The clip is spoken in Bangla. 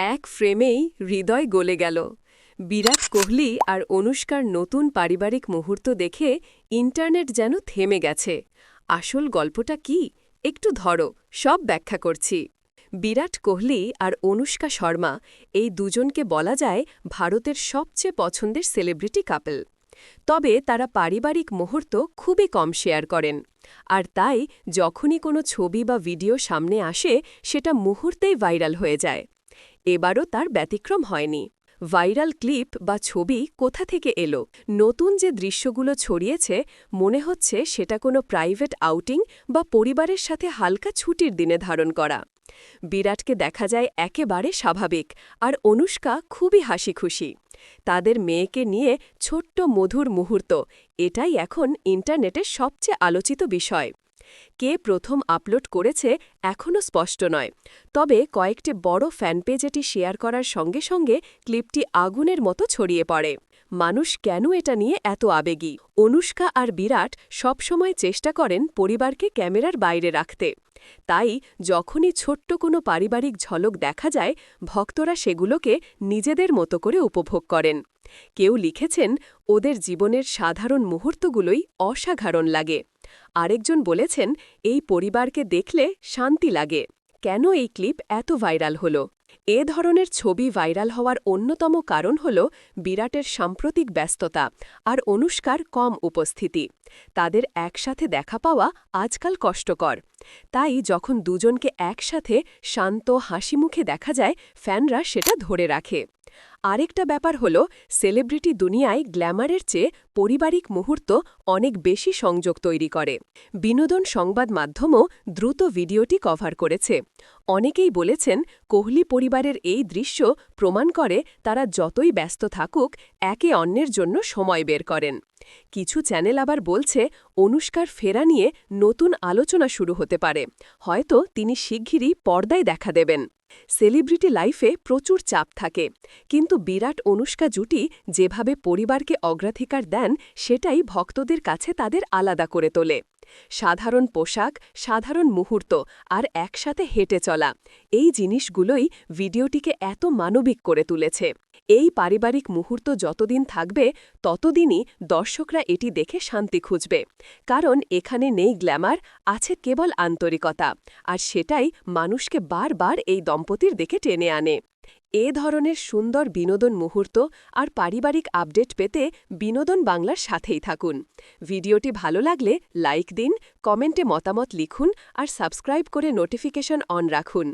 এক ফ্রেমেই হৃদয় গলে গেল। বিরাট কোহলি আর অনুষ্কার নতুন পারিবারিক মুহূর্ত দেখে ইন্টারনেট যেন থেমে গেছে। আসল গল্পটা কি একটু ধরো, সব ব্যাখ্যা করছি। বিরাট কোহলি আর অনুষ্কা শর্মা এই দুজনকে বলা যায় ভারতের সবচেয়ে পছন্দের সেলিব্রিটি কাপল। তবে তারা পারিবারিক মুহূর্ত খুবই কম শেয়ার করেন, আর তাই যখনই কোনো ছবি বা ভিডিও সামনে আসে সেটা মুহূর্তেই ভাইরাল হয়ে যায়। এবারও তার ব্যতিক্রম হয়নি। ভাইরাল ক্লিপ বা ছবি কোথা থেকে এলো? নতুন যে দৃশ্যগুলো ছড়িয়েছে মনে হচ্ছে সেটা কোনো প্রাইভেট আউটিং বা পরিবারের সাথে হালকা ছুটির দিনে ধারণ করা। বিরাটকে দেখা যায় একেবারে স্বাভাবিক, আর অনুষ্কা খুবই হাসিখুশি। তাদের মেয়েকে নিয়ে ছোট্ট মধুর মুহূর্ত, এটাই এখন ইন্টারনেটের সবচেয়ে আলোচিত বিষয়। কে প্রথম আপলোড করেছে এখনও স্পষ্ট নয়, তবে কয়েকটি বড় ফ্যানপেজ এটি শেয়ার করার সঙ্গে সঙ্গে ক্লিপটি আগুনের মতো ছড়িয়ে পড়ে। মানুষ কেন এটা নিয়ে এত আবেগী? অনুষ্কা আর বিরাট সবসময় চেষ্টা করেন পরিবারকে ক্যামেরার বাইরে রাখতে। তাই যখনই ছোট্ট কোনো পারিবারিক ঝলক দেখা যায়, ভক্তরা সেগুলোকে নিজেদের মতো করে উপভোগ করেন। কেউ লিখেছেন, ওদের জীবনের সাধারণ মুহূর্তগুলোই অসাধারণ লাগে। আরেকজন বলেছেন, এই পরিবারকে দেখলে শান্তি লাগে। কেন এই ক্লিপ এত ভাইরাল হল? এ ধরনের ছবি ভাইরাল হওয়ার অন্যতম কারণ হল বিরাটের সাম্প্রতিক ব্যস্ততা আর অনুষ্কার কম উপস্থিতি। তাদের একসাথে দেখা পাওয়া আজকাল কষ্টকর। তাই যখন দুজনকে একসাথে শান্ত হাসিমুখে দেখা যায়, ফ্যানরা সেটা ধরে রাখে। আরেকটা ব্যাপার হল, সেলিব্রিটি দুনিয়ায় গ্ল্যামারের চেয়ে পারিবারিক মুহূর্ত অনেক বেশি সংযোগ তৈরি করে। বিনোদন সংবাদ মাধ্যমও দ্রুত ভিডিওটি কভার করেছে। অনেকেই বলেছেন, কোহলি পরিবারের এই দৃশ্য প্রমাণ করে তারা যতই ব্যস্ত থাকুক একে অন্যের জন্য সময় বের করেন। কিছু চ্যানেল আবার বলছে, অনুষ্কার ফেরা নিয়ে নতুন আলোচনা শুরু হতে পারে। হয়তো তিনি শিগগিরই পর্দায় দেখা দেবেন। সেলিব্রিটি লাইফে প্রচুর চাপ থাকে, কিন্তু বিরাট অনুষ্কা জুটি যেভাবে পরিবারকে অগ্রাধিকার দেন সেটাই ভক্তদের কাছে তাদের আলাদা করে তোলে। সাধারণ পোশাক, সাধারণ মুহূর্ত আর একসাথে হেঁটে চলা, এই জিনিসগুলোই ভিডিওটিকে এত মানবিক করে তুলেছে। এই পারিবারিক মুহূর্ত যতদিন থাকবে ততদিনই দর্শকরা এটি দেখে শান্তি খুঁজবে, কারণ এখানে নেই গ্ল্যামার, আছে কেবল আন্তরিকতা, আর সেটাই মানুষকে বারবার এই দম্পতির দিকে টেনে আনে। এ ধরনের সুন্দর বিনোদন মুহূর্ত আর পারিবারিক আপডেট পেতে বিনোদন বাংলার সাথেই থাকুন। ভিডিওটি ভালো লাগলে লাইক দিন, কমেন্টে মতামত লিখুন আর সাবস্ক্রাইব করে নোটিফিকেশন অন রাখুন।